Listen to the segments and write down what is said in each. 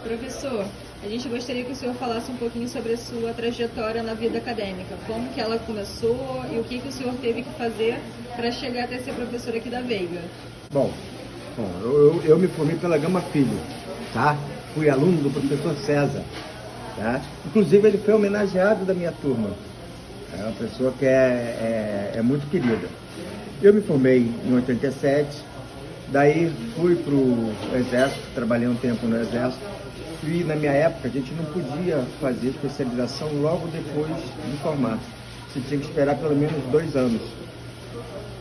Professor, a gente gostaria que o senhor falasse um pouquinho sobre a sua trajetória na vida acadêmica. Como que ela começou e o que o senhor teve que fazer para chegar até ser professor aqui da Veiga? Bom, eu me formei pela Gama Filho, tá? Fui aluno do professor César, tá? Inclusive ele foi homenageado da minha turma. É uma pessoa que é muito querida. Eu me formei em 87, daí fui para o Exército, trabalhei um tempo no Exército, e na minha época a gente não podia fazer especialização logo depois de formar. Você tinha que esperar pelo menos 2 anos.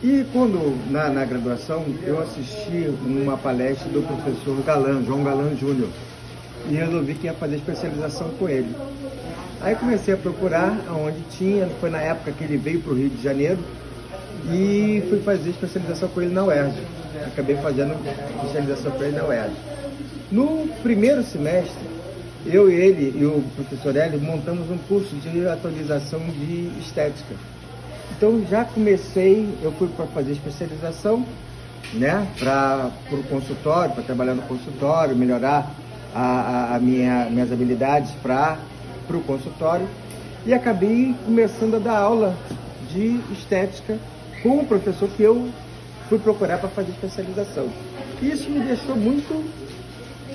E quando, na graduação, eu assisti uma palestra do professor Galan, João Galan Júnior, e resolvi que ia fazer especialização com ele. Aí comecei a procurar aonde tinha, foi na época que ele veio para o Rio de Janeiro, e fui fazer especialização com ele na UERJ. Acabei fazendo especialização com ele na UERJ. No primeiro semestre, eu, ele e o professor Hélio montamos um curso de atualização de estética. Então já comecei, eu fui para fazer especialização, né, para o consultório, para trabalhar no consultório, melhorar minhas habilidades para o consultório, e acabei começando a dar aula de estética com o professor que eu fui procurar para fazer especialização. Isso me deixou muito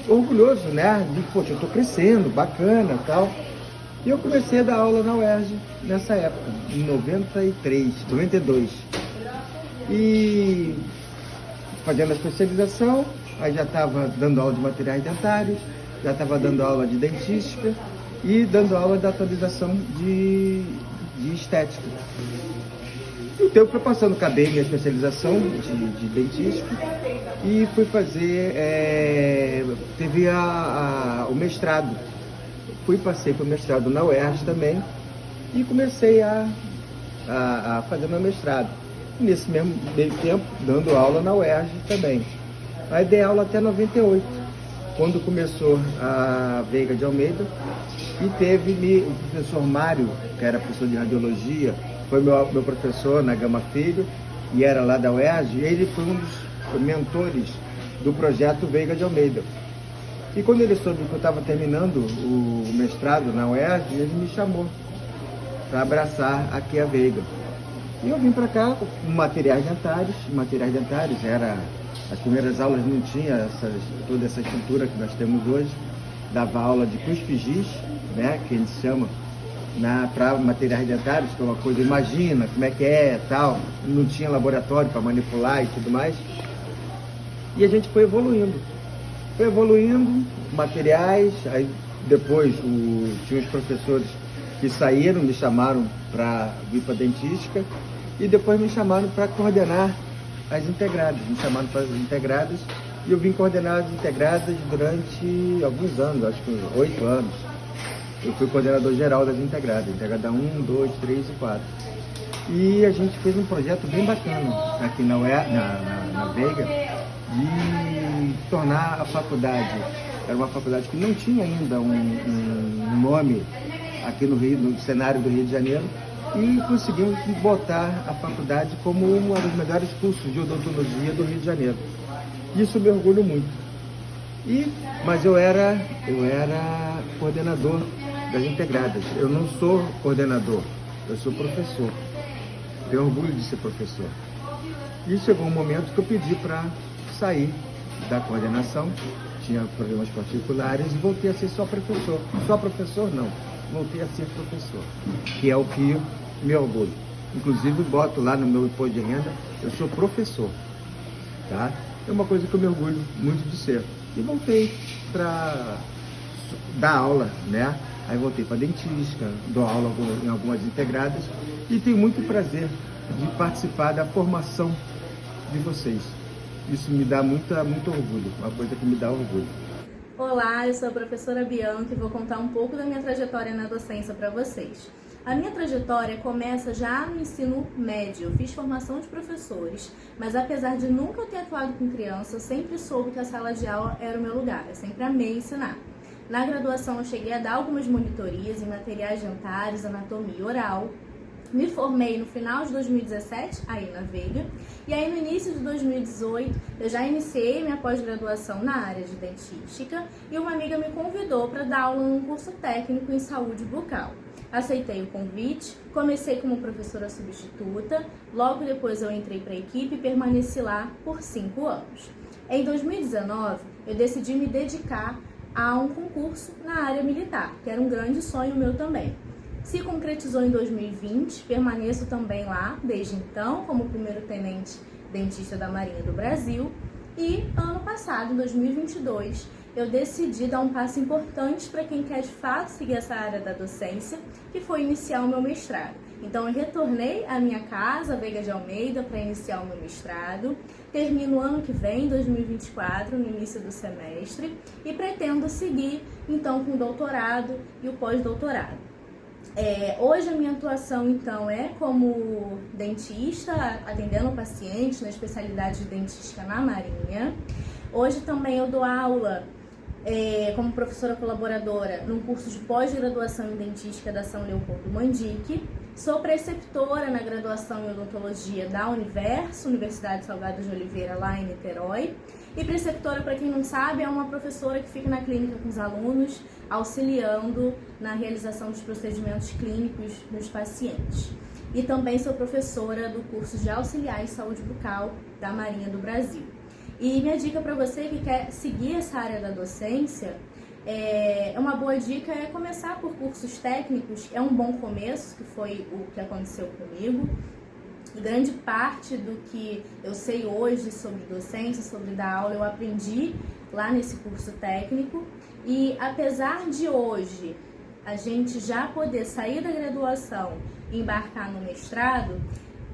orgulhoso, né? De, poxa, eu estou crescendo, bacana e tal. E eu comecei a dar aula na UERJ nessa época, em 92. E fazendo a especialização, aí já estava dando aula de materiais dentários, já estava dando aula de dentística e dando aula de atualização de estética. E o tempo foi passando, acabei minha especialização de dentística e fui fazer, teve o mestrado. Passei para o mestrado na UERJ também e comecei a fazer meu mestrado. E nesse mesmo meio tempo, dando aula na UERJ também. Aí dei aula até 98, quando começou a Veiga de Almeida, e teve o professor Mário, que era professor de radiologia, foi meu professor na Gama Filho, e era lá da UERJ, e ele foi um dos mentores do projeto Veiga de Almeida. E quando ele soube que eu estava terminando o mestrado na UERJ, ele me chamou para abraçar aqui a Veiga. E eu vim para cá com materiais dentários. As primeiras aulas não tinha toda essa estrutura que nós temos hoje. Dava aula de cuspe-giz, né, que a gente chama, para materiais dentários, que é uma coisa, imagina como é que é, tal. Não tinha laboratório para manipular e tudo mais. E a gente foi evoluindo. Materiais, aí depois tinha os professores que saíram, me chamaram para vir para dentística, e depois me chamaram para coordenar as integradas, e eu vim coordenar as integradas durante alguns anos, acho que 8 anos. Eu fui coordenador geral das integradas, integrada 1, 2, 3 e 4. E a gente fez um projeto bem bacana aqui na Veiga, de tornar a faculdade, era uma faculdade que não tinha ainda um nome aqui no cenário do Rio de Janeiro, e conseguimos botar a faculdade como um dos melhores cursos de odontologia do Rio de Janeiro. Isso me orgulho muito. Mas eu era coordenador das integradas. Eu não sou coordenador, eu sou professor. Tenho orgulho de ser professor. E chegou um momento que eu pedi para sair da coordenação, tinha problemas particulares, e voltei a ser só professor. Só professor não, voltei a ser professor, que é o que me orgulho. Inclusive boto lá no meu imposto de renda, eu sou professor, tá? É uma coisa que eu me orgulho muito de ser. E voltei para dar aula, né? Aí voltei para dentística, dou aula em algumas integradas, e tenho muito prazer de participar da formação de vocês. Isso me dá muito orgulho, uma coisa que me dá orgulho. Olá, eu sou a professora Bianca e vou contar um pouco da minha trajetória na docência para vocês. A minha trajetória começa já no ensino médio. Eu fiz formação de professores, mas apesar de nunca ter atuado com criança, eu sempre soube que a sala de aula era o meu lugar. Eu sempre amei ensinar. Na graduação eu cheguei a dar algumas monitorias em materiais dentários, anatomia oral. Me formei no final de 2017, aí na Veiga, e aí no início de 2018 eu já iniciei minha pós-graduação na área de dentística e uma amiga me convidou para dar aula num curso técnico em saúde bucal. Aceitei o convite, comecei como professora substituta, logo depois eu entrei para a equipe e permaneci lá por 5 anos. Em 2019 eu decidi me dedicar a um concurso na área militar, que era um grande sonho meu também. Se concretizou em 2020, permaneço também lá desde então como primeiro-tenente dentista da Marinha do Brasil e ano passado, em 2022, eu decidi dar um passo importante para quem quer de fato seguir essa área da docência, que foi iniciar o meu mestrado. Então eu retornei à minha casa, Veiga de Almeida, para iniciar o meu mestrado, termino o ano que vem, 2024, no início do semestre, e pretendo seguir então com o doutorado e o pós-doutorado. Hoje a minha atuação então é como dentista, atendendo pacientes na especialidade de dentística na Marinha. Hoje também eu dou aula como professora colaboradora num curso de pós-graduação em dentística da São Leopoldo Mandique. Sou preceptora na graduação em odontologia da Universo, Universidade Salgado de Oliveira, lá em Niterói. E preceptora, para quem não sabe, é uma professora que fica na clínica com os alunos, auxiliando na realização dos procedimentos clínicos nos pacientes. E também sou professora do curso de auxiliar em saúde bucal da Marinha do Brasil. E minha dica para você que quer seguir essa área da docência, uma boa dica é começar por cursos técnicos, é um bom começo, que foi o que aconteceu comigo. Grande parte do que eu sei hoje sobre docência, sobre dar aula, eu aprendi lá nesse curso técnico. E apesar de hoje a gente já poder sair da graduação e embarcar no mestrado,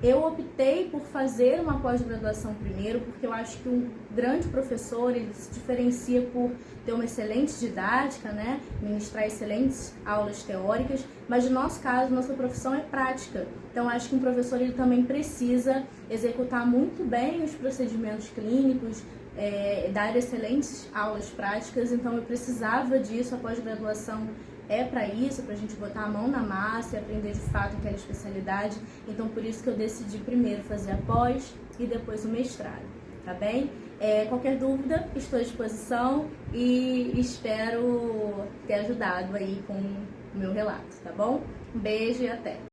eu optei por fazer uma pós-graduação primeiro, porque eu acho que um grande professor, ele se diferencia por ter uma excelente didática, né? Ministrar excelentes aulas teóricas, mas no nosso caso, nossa profissão é prática. Então, acho que um professor ele também precisa executar muito bem os procedimentos clínicos, dar excelentes aulas práticas. Então, eu precisava disso, a pós-graduação é para isso, para a gente botar a mão na massa e aprender de fato aquela especialidade. Então, por isso que eu decidi primeiro fazer a pós e depois o mestrado, tá bem? Qualquer dúvida, estou à disposição e espero ter ajudado aí com o meu relato, tá bom? Um beijo e até!